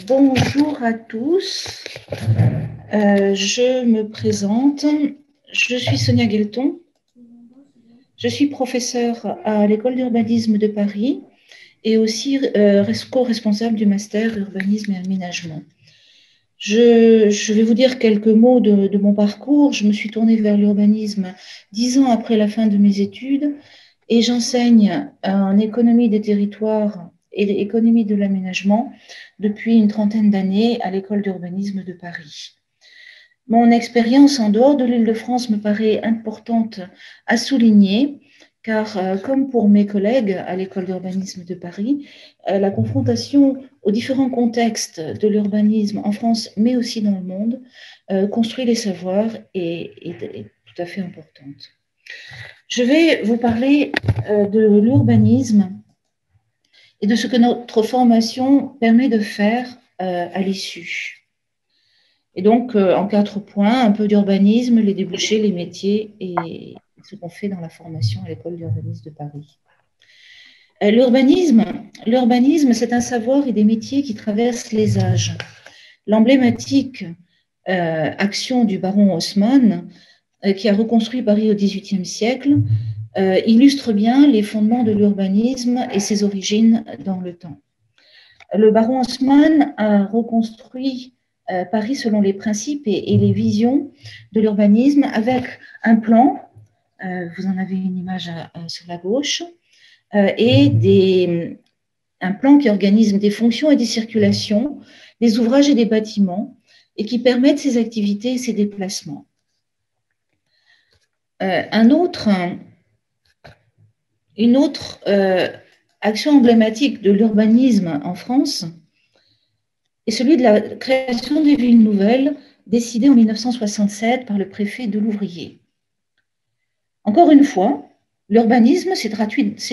Bonjour à tous, je me présente, je suis Sonia Guelton, je suis professeure à l'École d'urbanisme de Paris et aussi co-responsable du master urbanisme et aménagement. Je vais vous dire quelques mots de mon parcours. Je me suis tournée vers l'urbanisme 10 ans après la fin de mes études et j'enseigne en économie des territoires et économie de l'aménagement depuis une trentaine d'années à l'École d'urbanisme de Paris. Mon expérience en dehors de l'Île-de-France me paraît importante à souligner, car comme pour mes collègues à l'École d'urbanisme de Paris, la confrontation aux différents contextes de l'urbanisme en France, mais aussi dans le monde, construit les savoirs et est tout à fait importante. Je vais vous parler de l'urbanisme et de ce que notre formation permet de faire à l'issue. Et donc, en 4 points, un peu d'urbanisme, les débouchés, les métiers et ce qu'on fait dans la formation à l'École d'urbanisme de Paris. L'urbanisme, c'est un savoir et des métiers qui traversent les âges. L'emblématique action du baron Haussmann, qui a reconstruit Paris au XVIIIe siècle, illustre bien les fondements de l'urbanisme et ses origines dans le temps. Le baron Haussmann a reconstruit Paris selon les principes et les visions de l'urbanisme avec un plan, vous en avez une image sur la gauche, et un plan qui organise des fonctions et des circulations, des ouvrages et des bâtiments, et qui permettent ces activités et ces déplacements. Une autre action emblématique de l'urbanisme en France est celui de la création des villes nouvelles décidée en 1967 par le préfet Delouvrier. Encore une fois, l'urbanisme s'est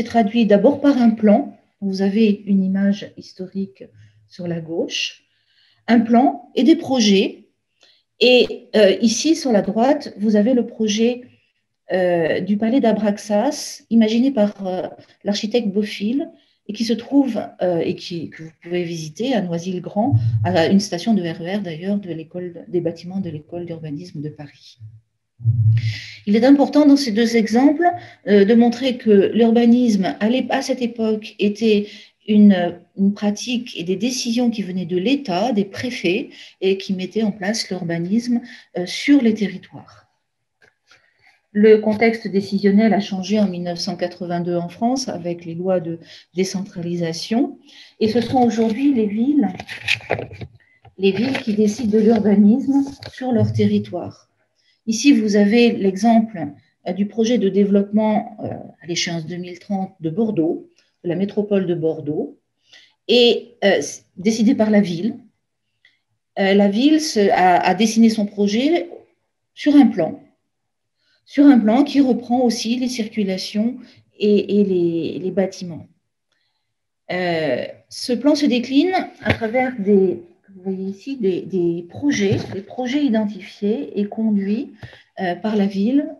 traduit d'abord par un plan. Vous avez une image historique sur la gauche, un plan et des projets. Et ici, sur la droite, vous avez le projet du palais d'Abraxas, imaginé par l'architecte Bofill, et qui se trouve, que vous pouvez visiter à Noisy-le-Grand, à une station de RER d'ailleurs, des bâtiments de l'École d'urbanisme de Paris. Il est important dans ces deux exemples de montrer que l'urbanisme, à cette époque, était une pratique et des décisions qui venaient de l'État, des préfets, et qui mettaient en place l'urbanisme sur les territoires. Le contexte décisionnel a changé en 1982 en France avec les lois de décentralisation, et ce sont aujourd'hui les villes qui décident de l'urbanisme sur leur territoire. Ici, vous avez l'exemple du projet de développement à l'échéance 2030 de Bordeaux, de la métropole de Bordeaux, et décidé par la ville. La ville a dessiné son projet sur un plan qui reprend aussi les circulations et les bâtiments. Ce plan se décline à travers vous voyez ici, des projets identifiés et conduits par la ville,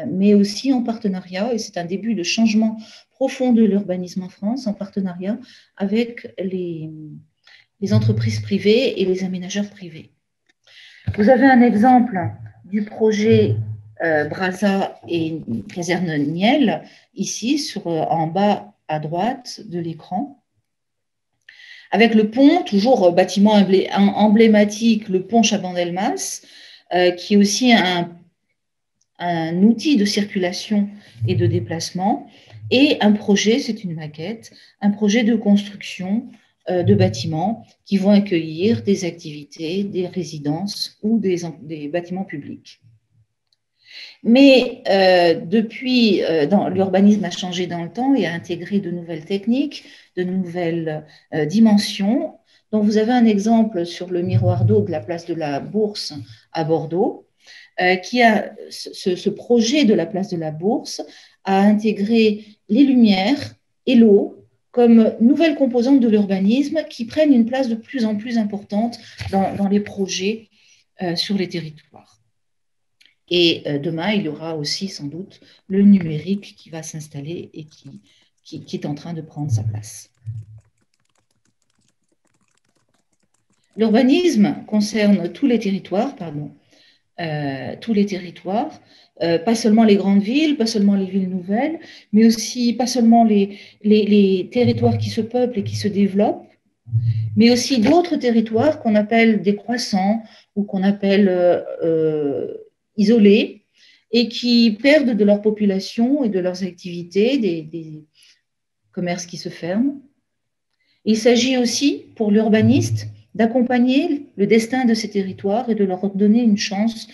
mais aussi en partenariat, et c'est un début de changement profond de l'urbanisme en France, en partenariat avec les entreprises privées et les aménageurs privés. Vous avez un exemple du projet Brazza et Caserne Niel, ici, en bas à droite de l'écran, avec le pont, toujours bâtiment emblématique, le pont Chaban-Delmas, qui est aussi un outil de circulation et de déplacement, et un projet, c'est une maquette, un projet de construction de bâtiments qui vont accueillir des activités, des résidences ou des bâtiments publics. Mais depuis, l'urbanisme a changé dans le temps et a intégré de nouvelles techniques, de nouvelles dimensions. Donc, vous avez un exemple sur le miroir d'eau de la place de la Bourse à Bordeaux, qui a ce projet de la place de la Bourse a intégré les lumières et l'eau comme nouvelles composantes de l'urbanisme qui prennent une place de plus en plus importante dans les projets sur les territoires. Et demain, il y aura aussi sans doute le numérique qui va s'installer et qui est en train de prendre sa place. L'urbanisme concerne tous les territoires, pas seulement les grandes villes, pas seulement les villes nouvelles, mais aussi pas seulement les territoires qui se peuplent et qui se développent, mais aussi d'autres territoires qu'on appelle décroissants ou qu'on appelle isolés et qui perdent de leur population et de leurs activités, des commerces qui se ferment. Il s'agit aussi, pour l'urbaniste, d'accompagner le destin de ces territoires et de leur donner une chance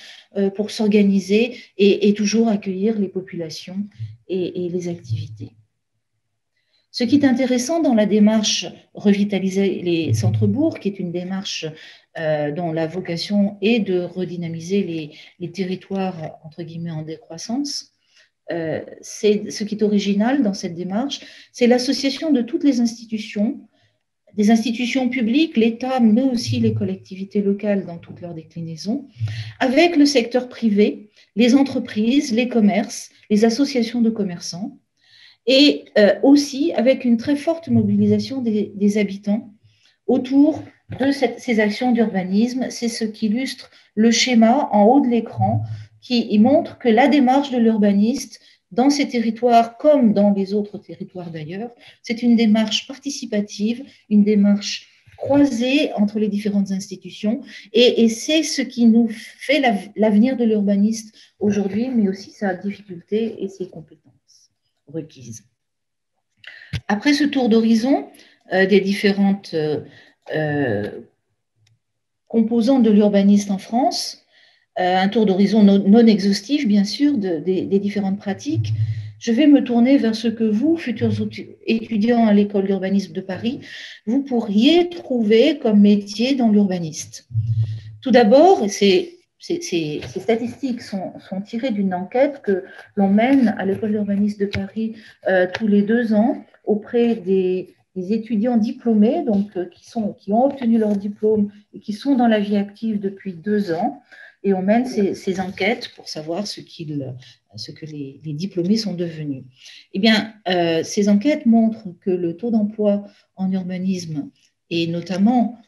pour s'organiser et toujours accueillir les populations et les activités. Ce qui est intéressant dans la démarche Revitaliser les centres-bourgs, qui est une démarche dont la vocation est de redynamiser les territoires, entre guillemets, en décroissance, ce qui est original dans cette démarche, c'est l'association de toutes les institutions, des institutions publiques, l'État, mais aussi les collectivités locales dans toutes leurs déclinaisons, avec le secteur privé, les entreprises, les commerces, les associations de commerçants, et aussi avec une très forte mobilisation des habitants autour de ces actions d'urbanisme. C'est ce qu'illustre le schéma en haut de l'écran qui montre que la démarche de l'urbaniste dans ces territoires comme dans les autres territoires d'ailleurs, c'est une démarche participative, une démarche croisée entre les différentes institutions et c'est ce qui nous fait l'avenir de l'urbaniste aujourd'hui, mais aussi sa difficulté et ses compétences requises. Après ce tour d'horizon des différentes composantes de l'urbanisme en France, un tour d'horizon non exhaustif, bien sûr, des différentes pratiques, je vais me tourner vers ce que vous, futurs étudiants à l'école d'urbanisme de Paris, vous pourriez trouver comme métier dans l'urbaniste. Tout d'abord, ces statistiques sont tirées d'une enquête que l'on mène à l'école d'urbanisme de Paris tous les 2 ans auprès des étudiants diplômés, donc qui ont obtenu leur diplôme et qui sont dans la vie active depuis 2 ans. Et on mène ces enquêtes pour savoir ce que les diplômés sont devenus. Eh bien, ces enquêtes montrent que le taux d'emploi en urbanisme, et notamment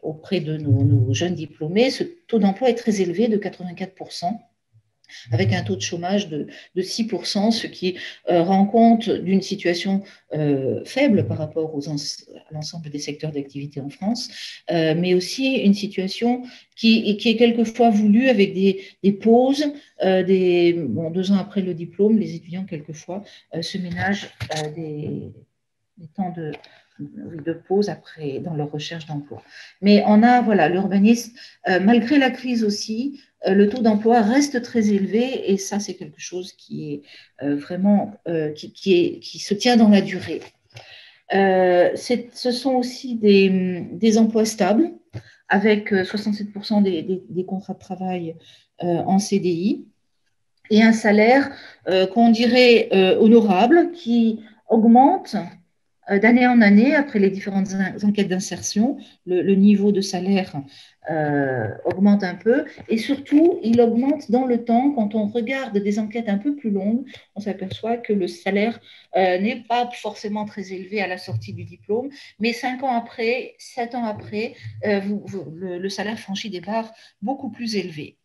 auprès de nos jeunes diplômés, ce taux d'emploi est très élevé, de 84%, avec un taux de chômage de 6%, ce qui rend compte d'une situation faible par rapport à l'ensemble des secteurs d'activité en France, mais aussi une situation qui est quelquefois voulue avec des pauses. 2 ans après le diplôme, les étudiants quelquefois se ménagent des temps de pause après dans leur recherche d'emploi. Mais on a, voilà, l'urbanisme, malgré la crise aussi, le taux d'emploi reste très élevé et ça, c'est quelque chose qui est vraiment, qui se tient dans la durée. Ce sont aussi des emplois stables avec 67% des contrats de travail en CDI et un salaire qu'on dirait honorable qui augmente d'année en année, après les différentes enquêtes d'insertion, le niveau de salaire augmente un peu et surtout, il augmente dans le temps. Quand on regarde des enquêtes un peu plus longues, on s'aperçoit que le salaire n'est pas forcément très élevé à la sortie du diplôme, mais 5 ans après, 7 ans après, le salaire franchit des barres beaucoup plus élevées.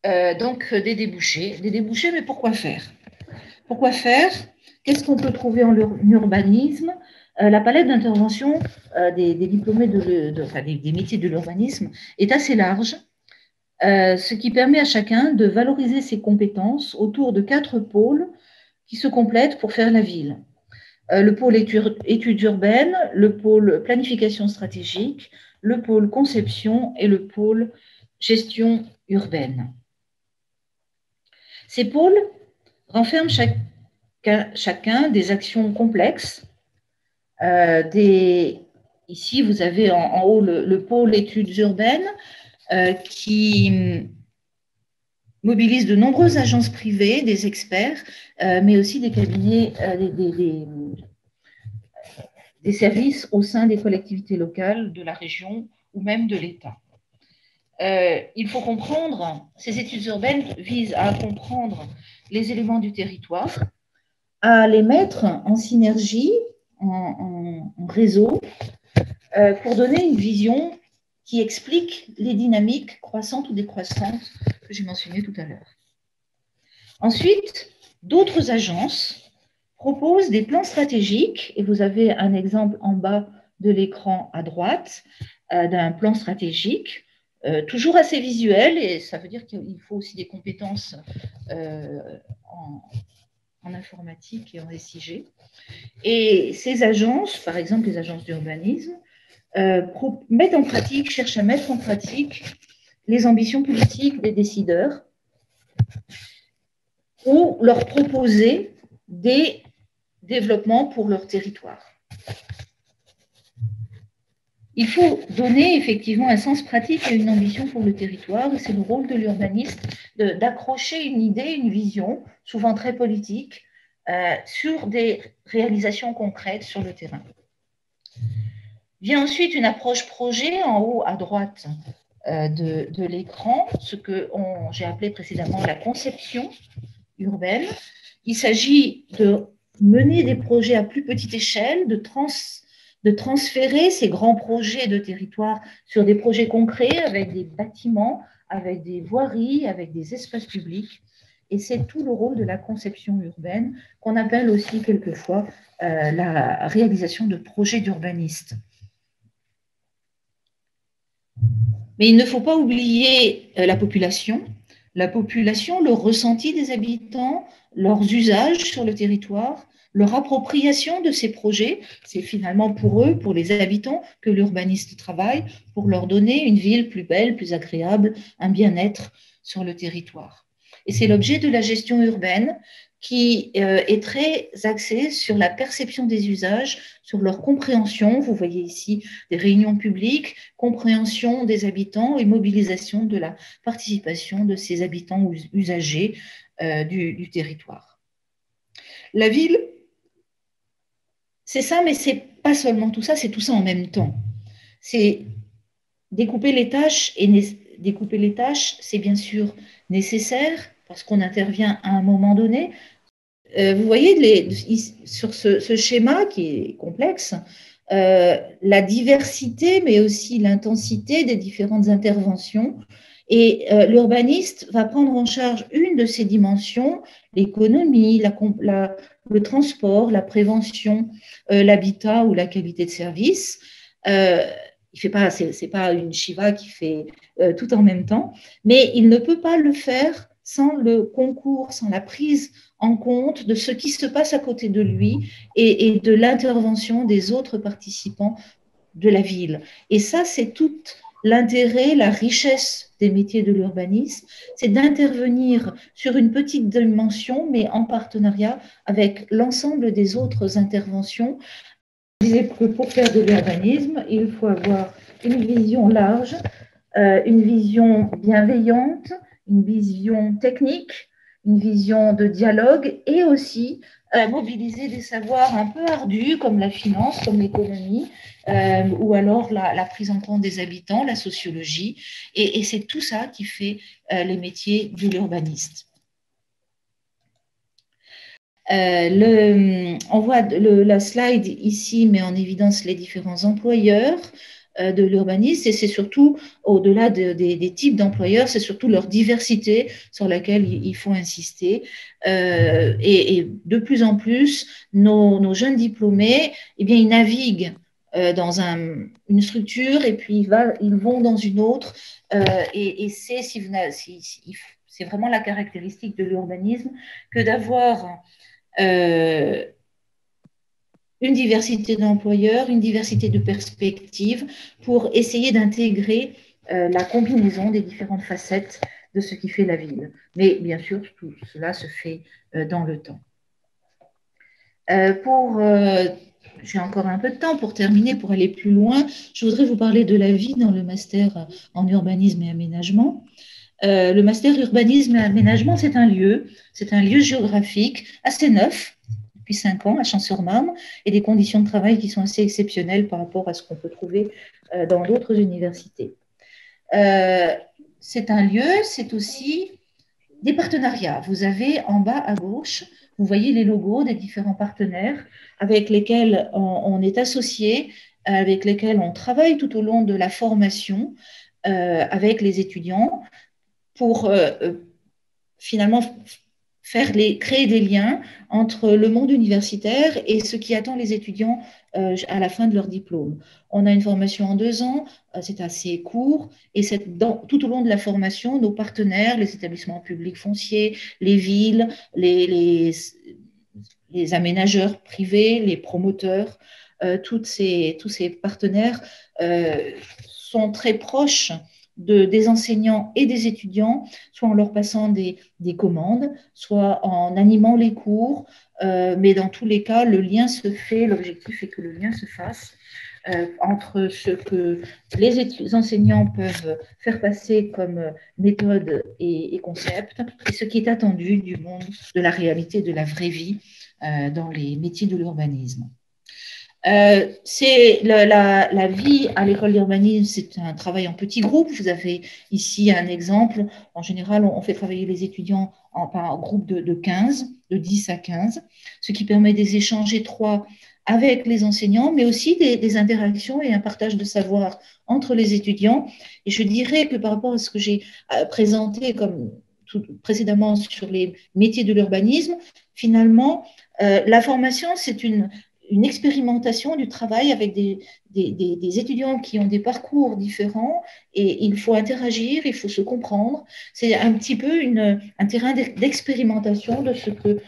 Donc, des débouchés, mais pourquoi faire? Pourquoi faire? Qu'est-ce qu'on peut trouver en urbanisme? La palette d'intervention des diplômés des métiers de l'urbanisme est assez large, ce qui permet à chacun de valoriser ses compétences autour de 4 pôles qui se complètent pour faire la ville. Le pôle études urbaines, le pôle planification stratégique, le pôle conception et le pôle gestion urbaine. Ces pôles renferment chacun des actions complexes. Ici, vous avez en haut le pôle études urbaines qui mobilise de nombreuses agences privées, des experts, mais aussi des cabinets, des services au sein des collectivités locales, de la région ou même de l'État. Il faut comprendre, ces études urbaines visent à comprendre les éléments du territoire, à les mettre en synergie, en réseau, pour donner une vision qui explique les dynamiques croissantes ou décroissantes que j'ai mentionnées tout à l'heure. Ensuite, d'autres agences proposent des plans stratégiques, et vous avez un exemple en bas de l'écran à droite d'un plan stratégique, toujours assez visuel, et ça veut dire qu'il faut aussi des compétences en informatique et en SIG. Et ces agences, par exemple les agences d'urbanisme, mettent en pratique, cherchent à mettre en pratique les ambitions politiques des décideurs ou leur proposer des développements pour leur territoire. Il faut donner effectivement un sens pratique et une ambition pour le territoire, et c'est le rôle de l'urbaniste d'accrocher une idée, une vision, souvent très politique, sur des réalisations concrètes sur le terrain. Vient ensuite une approche projet en haut à droite de l'écran, ce que j'ai appelé précédemment la conception urbaine. Il s'agit de mener des projets à plus petite échelle, de transférer ces grands projets de territoire sur des projets concrets avec des bâtiments, avec des voiries, avec des espaces publics. Et c'est tout le rôle de la conception urbaine, qu'on appelle aussi quelquefois la réalisation de projets d'urbanistes. Mais il ne faut pas oublier la population, le ressenti des habitants, leurs usages sur le territoire, leur appropriation de ces projets. C'est finalement pour eux, pour les habitants, que l'urbaniste travaille, pour leur donner une ville plus belle, plus agréable, un bien-être sur le territoire. Et c'est l'objet de la gestion urbaine qui est très axée sur la perception des usages, sur leur compréhension. Vous voyez ici des réunions publiques, compréhension des habitants et mobilisation de la participation de ces habitants ou usagers du territoire. La ville, c'est ça, mais c'est pas seulement tout ça, c'est tout ça en même temps. C'est découper les tâches, et découper les tâches, c'est bien sûr nécessaire parce qu'on intervient à un moment donné. Vous voyez sur ce schéma qui est complexe, la diversité, mais aussi l'intensité des différentes interventions. Et l'urbaniste va prendre en charge une de ces dimensions, l'économie, le transport, la prévention, l'habitat ou la qualité de service. C'est pas une Shiva qui fait tout en même temps, mais il ne peut pas le faire sans le concours, sans la prise en compte de ce qui se passe à côté de lui et de l'intervention des autres participants de la ville. Et ça, c'est tout l'intérêt, la richesse des métiers de l'urbanisme, c'est d'intervenir sur une petite dimension, mais en partenariat avec l'ensemble des autres interventions. Je disais que pour faire de l'urbanisme, il faut avoir une vision large, une vision bienveillante, une vision technique, une vision de dialogue et aussi mobiliser des savoirs un peu ardus comme la finance, comme l'économie, ou alors la prise en compte des habitants, la sociologie. Et c'est tout ça qui fait les métiers de l'urbaniste. On voit la slide ici met en évidence les différents employeurs de l'urbaniste et c'est surtout, au-delà des types d'employeurs, c'est surtout leur diversité sur laquelle il faut insister. Et de plus en plus, nos jeunes diplômés, eh bien, ils naviguent dans une structure et puis ils vont dans une autre. Et c'est vraiment la caractéristique de l'urbanisme que d'avoir une diversité d'employeurs, une diversité de perspectives pour essayer d'intégrer la combinaison des différentes facettes de ce qui fait la ville. Mais bien sûr, tout cela se fait dans le temps. J'ai encore un peu de temps pour terminer, pour aller plus loin. Je voudrais vous parler de la vie dans le master en urbanisme et aménagement. Le master urbanisme et aménagement, c'est un lieu géographique assez neuf, depuis 5 ans, à Champs-sur-Marne, et des conditions de travail qui sont assez exceptionnelles par rapport à ce qu'on peut trouver dans d'autres universités. C'est un lieu, c'est aussi des partenariats. Vous avez en bas à gauche, vous voyez les logos des différents partenaires avec lesquels on est associé avec lesquels on travaille tout au long de la formation avec les étudiants pour finalement créer des liens entre le monde universitaire et ce qui attend les étudiants à la fin de leur diplôme. On a une formation en 2 ans, c'est assez court, et tout au long de la formation, nos partenaires, les établissements publics fonciers, les villes, les aménageurs privés, les promoteurs, tous ces partenaires sont très proches des enseignants et des étudiants, soit en leur passant des commandes, soit en animant les cours, mais dans tous les cas, le lien se fait, l'objectif est que le lien se fasse entre ce que les enseignants peuvent faire passer comme méthode et concept et ce qui est attendu du monde, de la réalité, de la vraie vie dans les métiers de l'urbanisme. C'est la vie à l'école d'urbanisme, c'est un travail en petits groupes. Vous avez ici un exemple. En général, on fait travailler les étudiants par groupe de 15, de 10 à 15, ce qui permet des échanges étroits avec les enseignants, mais aussi des interactions et un partage de savoir entre les étudiants. Et je dirais que par rapport à ce que j'ai présenté comme précédemment sur les métiers de l'urbanisme, finalement, la formation, c'est une expérimentation du travail avec des étudiants qui ont des parcours différents et il faut interagir, il faut se comprendre. C'est un petit peu un terrain d'expérimentation de ce que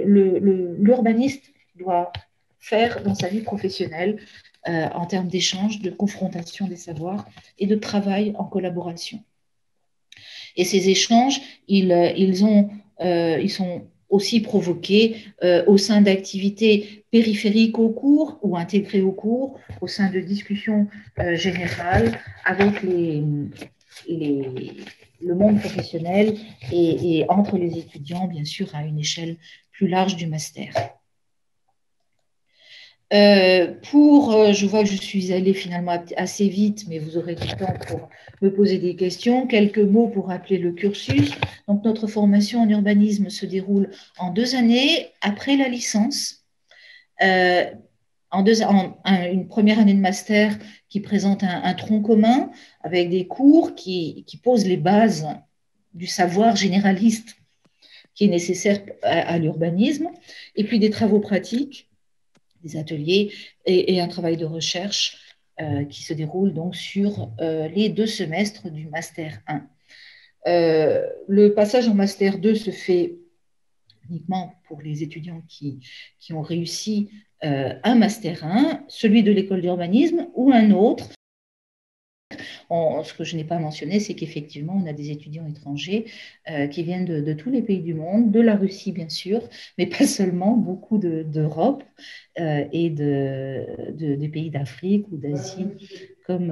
l'urbaniste doit faire dans sa vie professionnelle en termes d'échange, de confrontation des savoirs et de travail en collaboration. Et ces échanges, ils sont aussi provoqués au sein d'activités périphériques au cours ou intégrées au cours, au sein de discussions générales avec le monde professionnel et entre les étudiants, bien sûr, à une échelle plus large du master. Je vois que je suis allée finalement assez vite, mais vous aurez du temps pour me poser des questions. Quelques mots pour rappeler le cursus. Donc, notre formation en urbanisme se déroule en 2 années après la licence. Une première année de master qui présente un tronc commun avec des cours qui posent les bases du savoir généraliste qui est nécessaire à l'urbanisme, et puis des travaux pratiques, des ateliers et un travail de recherche qui se déroule donc sur les 2 semestres du Master 1. Le passage en Master 2 se fait uniquement pour les étudiants qui ont réussi un Master 1, celui de l'école d'urbanisme ou un autre. Ce que je n'ai pas mentionné, c'est qu'effectivement, on a des étudiants étrangers qui viennent de tous les pays du monde, de la Russie bien sûr, mais pas seulement, beaucoup d'Europe et des pays d'Afrique ou d'Asie, comme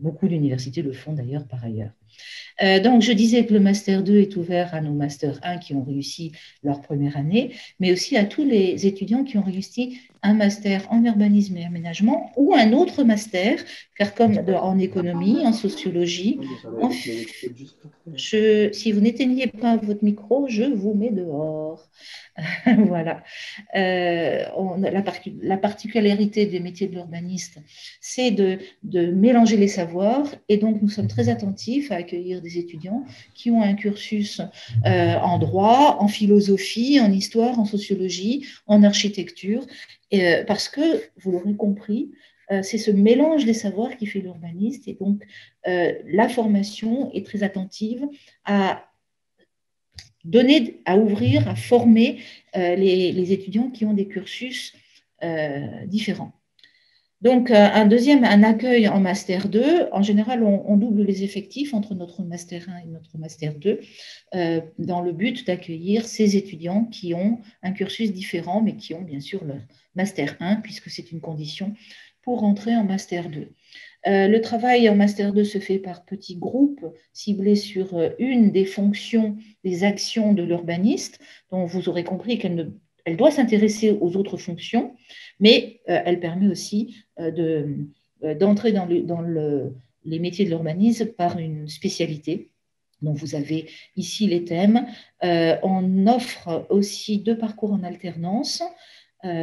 beaucoup d'universités le font d'ailleurs par ailleurs. Donc, je disais que le Master 2 est ouvert à nos Master 1 qui ont réussi leur première année, mais aussi à tous les étudiants qui ont réussi un Master en urbanisme et aménagement ou un autre Master, car comme en économie, en sociologie, si vous n'éteignez pas votre micro, je vous mets dehors. Voilà. La particularité des métiers de l'urbaniste, c'est de mélanger les savoirs. Et donc, nous sommes très attentifs à accueillir des étudiants qui ont un cursus en droit, en philosophie, en histoire, en sociologie, en architecture. Parce que, vous l'aurez compris, c'est ce mélange des savoirs qui fait l'urbaniste. Et donc, la formation est très attentive à ouvrir, à former les étudiants qui ont des cursus différents. Donc, un accueil en Master 2. En général, on double les effectifs entre notre Master 1 et notre Master 2 dans le but d'accueillir ces étudiants qui ont un cursus différent, mais qui ont bien sûr leur Master 1, puisque c'est une condition pour entrer en Master 2. Le travail en Master 2 se fait par petits groupes ciblés sur une des fonctions, des actions de l'urbaniste, dont vous aurez compris qu'elle doit s'intéresser aux autres fonctions, mais elle permet aussi d'entrer dans les métiers de l'urbanisme par une spécialité. Donc, vous avez ici les thèmes. On offre aussi 2 parcours en alternance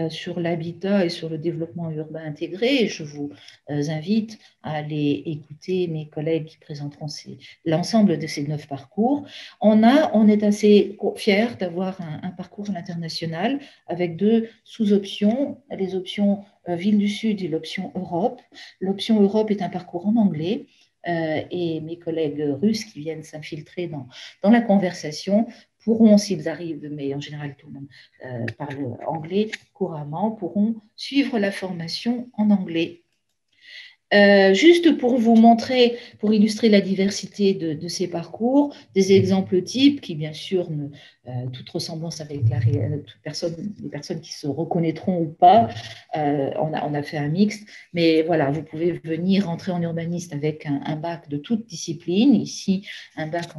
sur l'habitat et sur le développement urbain intégré. Je vous invite à aller écouter mes collègues qui présenteront l'ensemble de ces 9 parcours. On est assez fiers d'avoir un parcours à l'international avec 2 sous-options, les options Ville du Sud et l'option Europe. L'option Europe est un parcours en anglais. Et mes collègues russes qui viennent s'infiltrer dans la conversation pourront, s'ils arrivent, mais en général tout le monde parle anglais couramment, pourront suivre la formation en anglais. Juste pour vous montrer, pour illustrer la diversité de ces parcours, des exemples types qui, bien sûr, toute ressemblance avec les personnes qui se reconnaîtront ou pas, on a fait un mixte, mais voilà, vous pouvez venir entrer en urbaniste avec un bac de toute discipline, ici un bac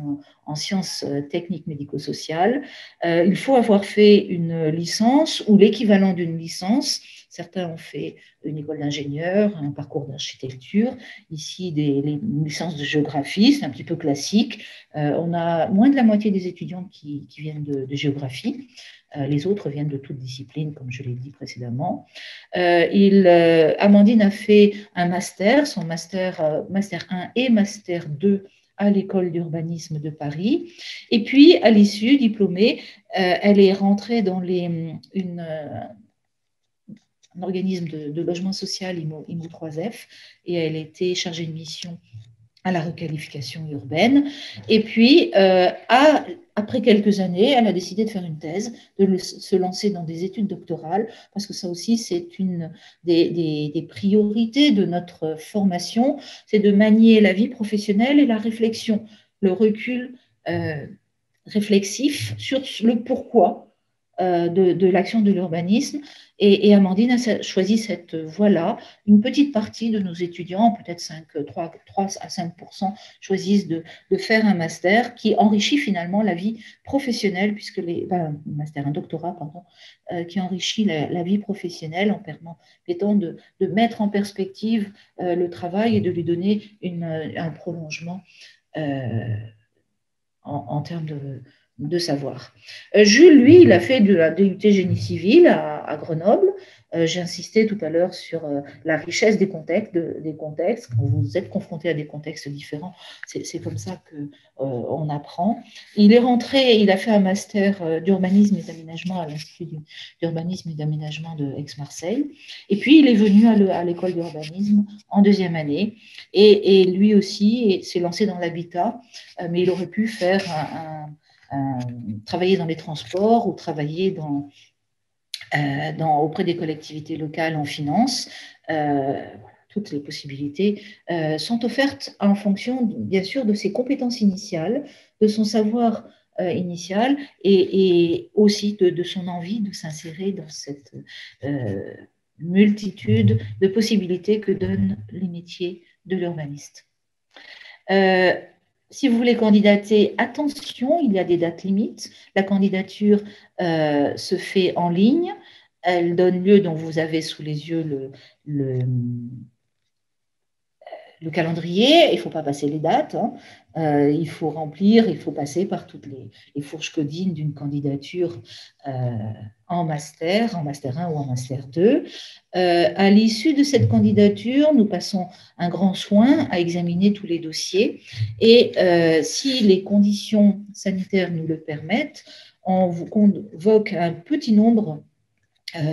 en sciences techniques médico-sociales. Il faut avoir fait une licence ou l'équivalent d'une licence. Certains ont fait une école d'ingénieur, un parcours d'architecture, ici les licences de géographie, c'est un petit peu classique. On a moins de la moitié des étudiants qui viennent de géographie. Les autres viennent de toute discipline, comme je l'ai dit précédemment. Amandine a fait un master, son master 1 et master 2 à l'école d'urbanisme de Paris. Et puis, à l'issue, diplômée, elle est rentrée dans un organisme de logement social, IMO 3F, et elle était chargée de mission à la requalification urbaine. Et puis, après quelques années, elle a décidé de faire une thèse, de se lancer dans des études doctorales, parce que ça aussi, c'est une des priorités de notre formation, c'est de manier la vie professionnelle et la réflexion, le recul réflexif sur le pourquoi de l'action de l'urbanisme. Et Amandine a choisi cette voie-là. Une petite partie de nos étudiants, peut-être 3 à 5%, choisissent de faire un master qui enrichit finalement la vie professionnelle, puisque un doctorat, pardon, qui enrichit la vie professionnelle en permettant de mettre en perspective le travail et de lui donner un prolongement en termes de savoir. Jules, lui, il a fait de la DUT Génie Civil à Grenoble. J'ai insisté tout à l'heure sur la richesse des contextes. Quand vous êtes confronté à des contextes différents, c'est comme ça qu'on apprend. Il est rentré, il a fait un master d'urbanisme et d'aménagement à l'Institut d'urbanisme et d'aménagement de Aix-Marseille. Et puis, il est venu à l'école d'urbanisme en 2e année. Et lui aussi s'est lancé dans l'habitat, mais il aurait pu faire travailler dans les transports ou travailler auprès des collectivités locales en finance. Toutes les possibilités sont offertes en fonction, bien sûr, de ses compétences initiales, de son savoir initial et aussi de son envie de s'insérer dans cette multitude de possibilités que donnent les métiers de l'urbaniste. Si vous voulez candidater, attention, il y a des dates limites. La candidature se fait en ligne. Elle donne lieu, donc vous avez sous les yeux le calendrier. Il ne faut pas passer les dates. Il faut remplir, il faut passer par toutes les fourches codines d'une candidature en master 1 ou en master 2. À l'issue de cette candidature, nous passons un grand soin à examiner tous les dossiers et si les conditions sanitaires nous le permettent, on vous convoque un petit nombre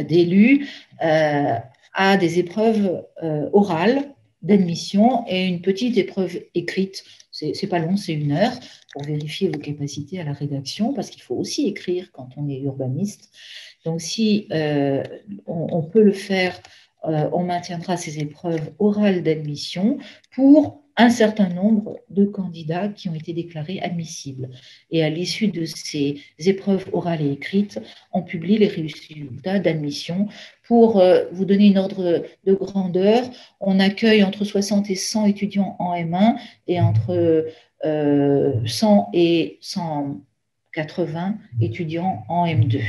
d'élus à des épreuves orales d'admission et une petite épreuve écrite. C'est pas long, c'est 1 heure pour vérifier vos capacités à la rédaction, parce qu'il faut aussi écrire quand on est urbaniste. Donc, si on peut le faire, on maintiendra ces épreuves orales d'admission pour un certain nombre de candidats qui ont été déclarés admissibles. Et à l'issue de ces épreuves orales et écrites, on publie les résultats d'admission. Pour vous donner une ordre de grandeur, on accueille entre 60 et 100 étudiants en M1 et entre 100 et 180 étudiants en M2.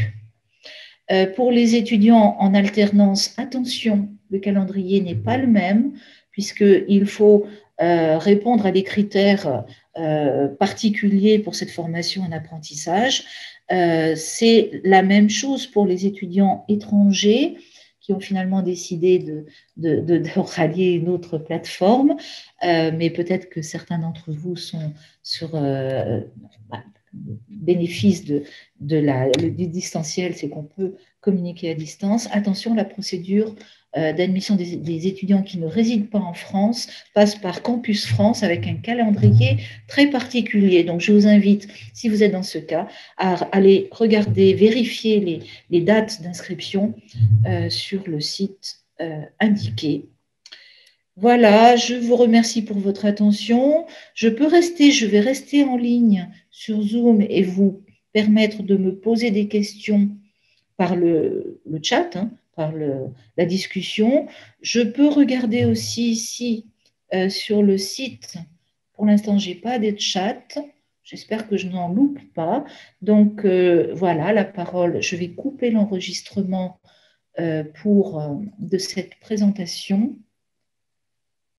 Pour les étudiants en alternance, attention, le calendrier n'est pas le même, puisqu'il faut répondre à des critères particulier pour cette formation en apprentissage. C'est la même chose pour les étudiants étrangers qui ont finalement décidé de rallier une autre plateforme, mais peut-être que certains d'entre vous sont sur bénéfice du distanciel, c'est qu'on peut communiquer à distance. Attention, la procédure d'admission des étudiants qui ne résident pas en France passe par Campus France avec un calendrier très particulier. Donc, je vous invite, si vous êtes dans ce cas, à aller regarder, vérifier les dates d'inscription sur le site indiqué. Voilà, je vous remercie pour votre attention. Je vais rester en ligne sur Zoom et vous permettre de me poser des questions par le chat, hein, par la discussion. Je peux regarder aussi ici sur le site. Pour l'instant, je n'ai pas de chat. J'espère que je n'en loupe pas. Donc, voilà, la parole. Je vais couper l'enregistrement de cette présentation.